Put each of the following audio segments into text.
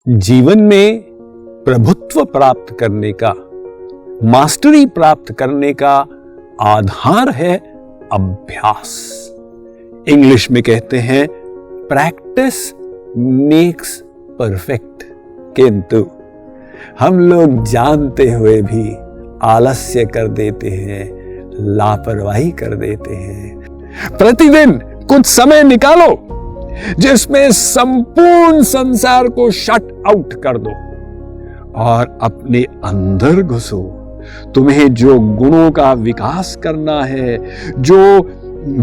जीवन में प्रभुत्व प्राप्त करने का, मास्टरी प्राप्त करने का आधार है अभ्यास। इंग्लिश में कहते हैं प्रैक्टिस मेक्स परफेक्ट। किंतु हम लोग जानते हुए भी आलस्य कर देते हैं, लापरवाही कर देते हैं। प्रतिदिन कुछ समय निकालो जिसमें संपूर्ण संसार को शट आउट कर दो और अपने अंदर घुसो। तुम्हें जो गुणों का विकास करना है, जो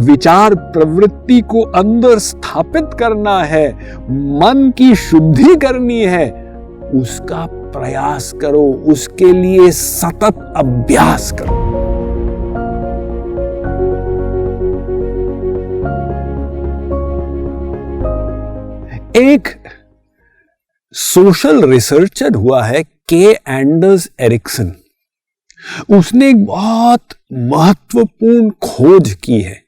विचार प्रवृत्ति को अंदर स्थापित करना है, मन की शुद्धि करनी है, उसका प्रयास करो, उसके लिए सतत अभ्यास करो। एक सोशल रिसर्चर हुआ है के एंडर्स एरिक्सन। उसने एक बहुत महत्वपूर्ण खोज की है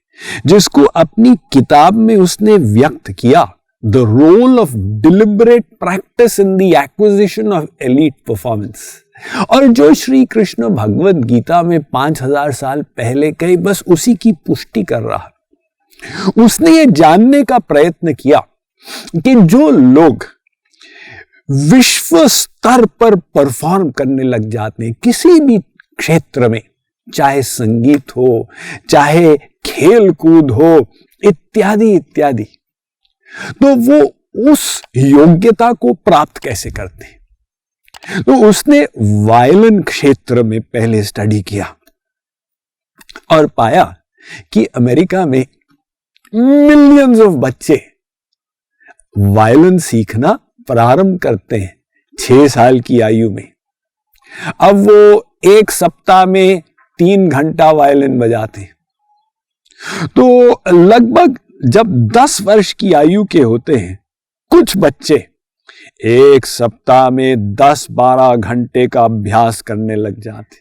जिसको अपनी किताब में उसने व्यक्त किया, the role of deliberate practice in the acquisition of elite performance. और जो श्री कृष्ण भगवद गीता में 5000 साल पहले कही, बस उसी की पुष्टि कर रहा। उसने ये जानने का प्रयत्न किया कि जो लोग विश्व स्तर पर परफॉर्म करने लग जाते हैं किसी भी क्षेत्र में, चाहे संगीत हो, चाहे खेल कूद हो, इत्यादि इत्यादि, तो वो उस योग्यता को प्राप्त कैसे करते हैं। तो उसने वायलिन क्षेत्र में पहले स्टडी किया और पाया कि अमेरिका में मिलियंस ऑफ बच्चे वायलिन सीखना प्रारंभ करते हैं 6 साल की आयु में। अब वो एक सप्ताह में 3 घंटा वायलिन बजाते हैं। तो लगभग जब 10 वर्ष की आयु के होते हैं, कुछ बच्चे एक सप्ताह में 10-12 घंटे का अभ्यास करने लग जाते,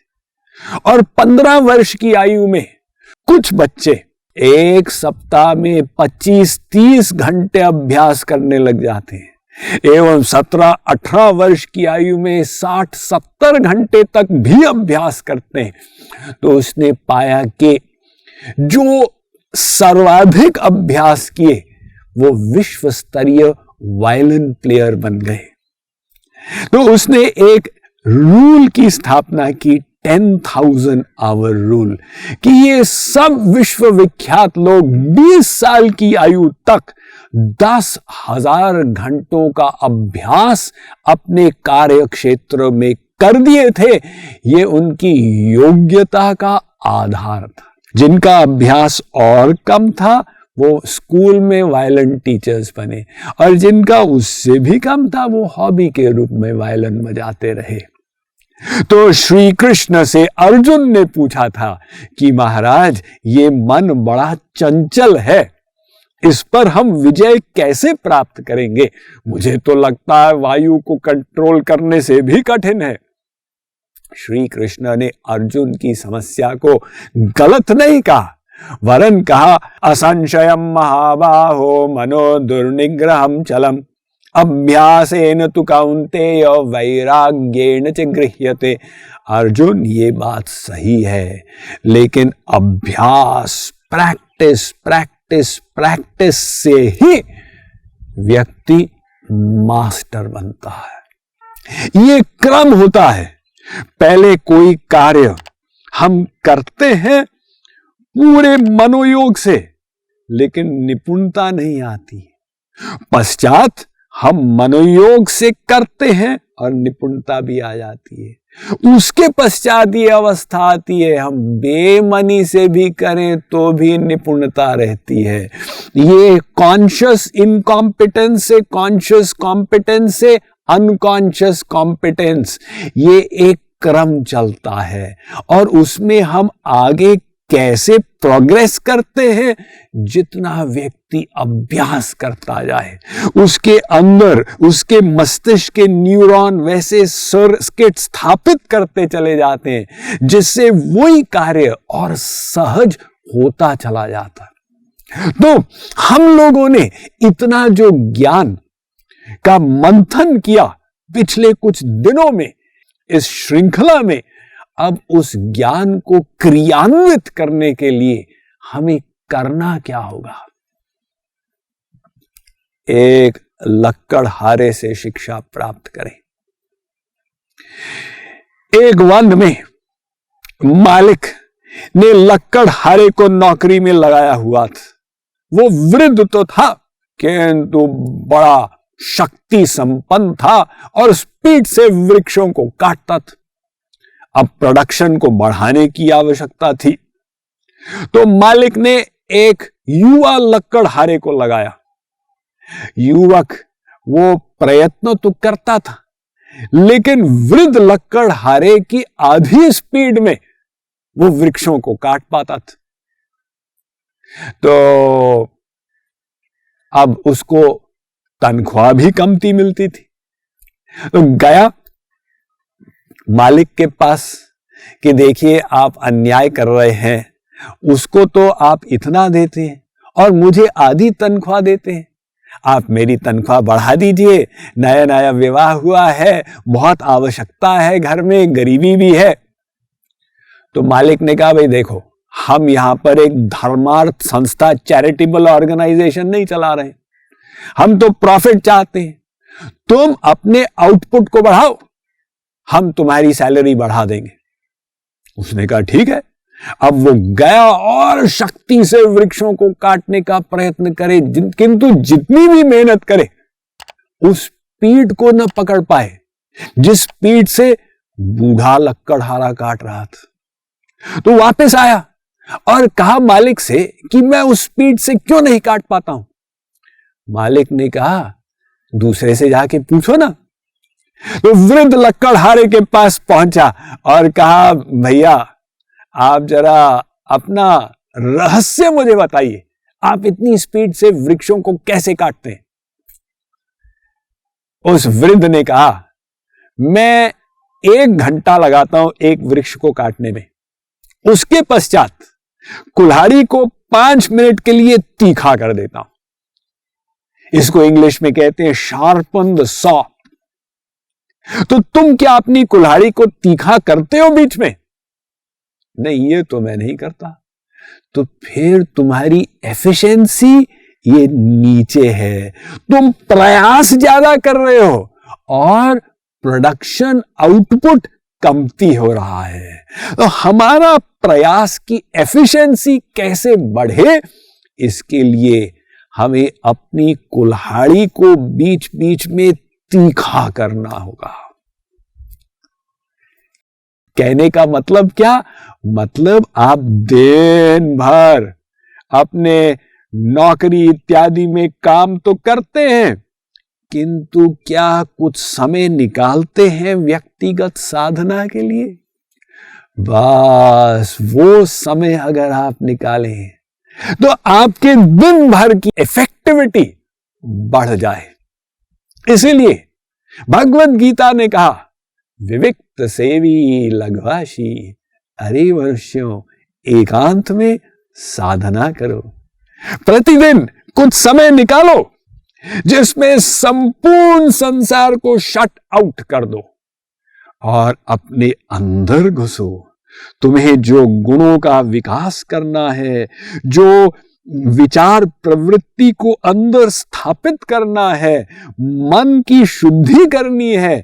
और 15 वर्ष की आयु में कुछ बच्चे एक सप्ताह में 25-30 घंटे अभ्यास करने लग जाते हैं, एवं 17-18 वर्ष की आयु में 60-70 घंटे तक भी अभ्यास करते हैं। तो उसने पाया कि जो सर्वाधिक अभ्यास किए वो विश्व स्तरीय वायलिन प्लेयर बन गए। तो उसने एक रूल की स्थापना की, 10,000 आवर रूल, कि ये सब विश्वविख्यात लोग 20 साल की आयु तक 10,000 घंटों का अभ्यास अपने कार्य क्षेत्र में कर दिए थे। ये उनकी योग्यता का आधार था। जिनका अभ्यास और कम था वो स्कूल में वायलिन टीचर्स बने, और जिनका उससे भी कम था वो हॉबी के रूप में वायलिन बजाते रहे। तो श्री कृष्ण से अर्जुन ने पूछा था कि महाराज, ये मन बड़ा चंचल है, इस पर हम विजय कैसे प्राप्त करेंगे? मुझे तो लगता है वायु को कंट्रोल करने से भी कठिन है। श्री कृष्ण ने अर्जुन की समस्या को गलत नहीं कहा, वरन कहा, असंशयम महाबाहो मनो दुर्निग्रहम चलम अभ्यासेन तु कौन्तेय वैराग्येन च गृह्यते। अर्जुन, ये बात सही है, लेकिन अभ्यास, प्रैक्टिस प्रैक्टिस प्रैक्टिस से ही व्यक्ति मास्टर बनता है। ये क्रम होता है। पहले कोई कार्य हम करते हैं पूरे मनोयोग से, लेकिन निपुणता नहीं आती। पश्चात हम मनोयोग से करते हैं और निपुणता भी आ जाती है। उसके पश्चात ये अवस्था आती है, हम बेमनी से भी करें तो भी निपुणता रहती है। ये कॉन्शियस इनकॉम्पिटेंस से कॉन्शियस कॉम्पिटेंस से अनकॉन्शियस कॉम्पिटेंस, ये एक क्रम चलता है, और उसमें हम आगे कैसे प्रोग्रेस करते हैं, जितना व्यक्ति अभ्यास करता जाए, उसके अंदर उसके मस्तिष्क के न्यूरॉन वैसे सर्किट स्थापित करते चले जाते हैं, जिससे वही कार्य और सहज होता चला जाता। तो हम लोगों ने इतना जो ज्ञान का मंथन किया पिछले कुछ दिनों में इस श्रृंखला में अब उस ज्ञान को क्रियान्वित करने के लिए हमें करना क्या होगा? एक लक्कड़हारे से शिक्षा प्राप्त करें। एक वन में मालिक ने लक्कड़हारे को नौकरी में लगाया हुआ था। वो वृद्ध तो था किंतु बड़ा शक्ति संपन्न था और स्पीड से वृक्षों को काटता था। अब प्रोडक्शन को बढ़ाने की आवश्यकता थी, तो मालिक ने एक युवा लक्कड़हारे को लगाया। युवक वो प्रयत्न तो करता था, लेकिन वृद्ध लक्कड़हारे की आधी स्पीड में वो वृक्षों को काट पाता था। तो अब उसको तनख्वाह भी कमती मिलती थी। तो गया मालिक के पास कि देखिए, आप अन्याय कर रहे हैं, उसको तो आप इतना देते हैं और मुझे आधी तनख्वाह देते हैं। आप मेरी तनख्वाह बढ़ा दीजिए, नया नया विवाह हुआ है, बहुत आवश्यकता है, घर में गरीबी भी है। तो मालिक ने कहा, भाई देखो, हम यहां पर एक धर्मार्थ संस्था, चैरिटेबल ऑर्गेनाइजेशन नहीं चला रहे, हम तो प्रॉफिट चाहते हैं। तुम अपने आउटपुट को बढ़ाओ, हम तुम्हारी सैलरी बढ़ा देंगे। उसने कहा ठीक है। अब वो गया और शक्ति से वृक्षों को काटने का प्रयत्न करे, किंतु जितनी भी मेहनत करे उस स्पीड को न पकड़ पाए जिस स्पीड से बूढ़ा लक्कड़हारा काट रहा था। तो वापस आया और कहा मालिक से कि मैं उस स्पीड से क्यों नहीं काट पाता हूं। मालिक ने कहा, दूसरे से जाके पूछो ना। तो वृद्ध लक्कड़हारे के पास पहुंचा और कहा, भैया आप जरा अपना रहस्य मुझे बताइए, आप इतनी स्पीड से वृक्षों को कैसे काटते हैं? उस वृद्ध ने कहा, मैं 1 घंटा लगाता हूं एक वृक्ष को काटने में, उसके पश्चात कुल्हाड़ी को 5 मिनट के लिए तीखा कर देता हूं। इसको इंग्लिश में कहते हैं शार्पन द सॉ। तो तुम क्या अपनी कुल्हाड़ी को तीखा करते हो बीच में? नहीं, ये तो मैं नहीं करता। तो फिर तुम्हारी एफिशिएंसी ये नीचे है, तुम प्रयास ज्यादा कर रहे हो और प्रोडक्शन आउटपुट कमती हो रहा है। तो हमारा प्रयास की एफिशिएंसी कैसे बढ़े, इसके लिए हमें अपनी कुल्हाड़ी को बीच बीच में तीखा करना होगा। कहने का मतलब क्या? मतलब आप दिन भर अपने नौकरी इत्यादि में काम तो करते हैं, किंतु क्या कुछ समय निकालते हैं व्यक्तिगत साधना के लिए? बस वो समय अगर आप निकालें तो आपके दिन भर की इफेक्टिविटी बढ़ जाए। इसीलिए भगवत गीता ने कहा, विविक्त सेवी लघ्वाशी, अरे मनुष्यों एकांत में साधना करो। प्रतिदिन कुछ समय निकालो जिसमें संपूर्ण संसार को शट आउट कर दो और अपने अंदर घुसो। तुम्हें जो गुणों का विकास करना है, जो विचार प्रवृत्ति को अंदर स्थापित करना है, मन की शुद्धि करनी है,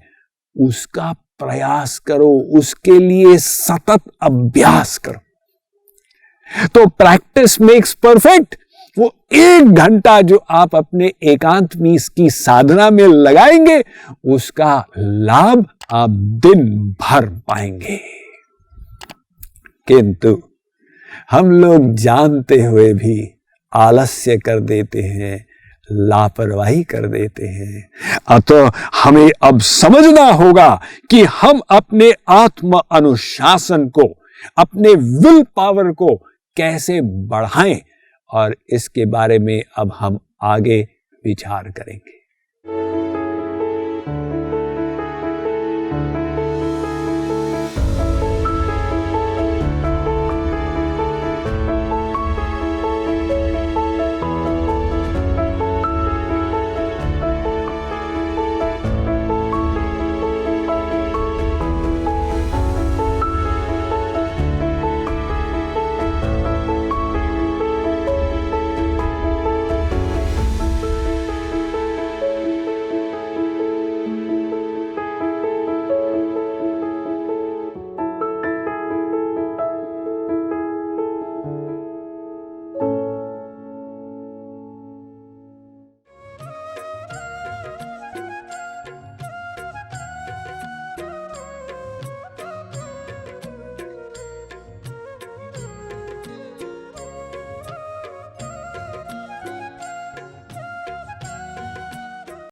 उसका प्रयास करो, उसके लिए सतत अभ्यास करो। तो प्रैक्टिस मेक्स परफेक्ट। वो 1 घंटा जो आप अपने एकांत में इसकी साधना में लगाएंगे, उसका लाभ आप दिन भर पाएंगे। किंतु हम लोग जानते हुए भी आलस्य कर देते हैं, लापरवाही कर देते हैं। अतः हमें अब समझना होगा कि हम अपने आत्म अनुशासन को, अपने विल पावर को कैसे बढ़ाएं, और इसके बारे में अब हम आगे विचार करेंगे।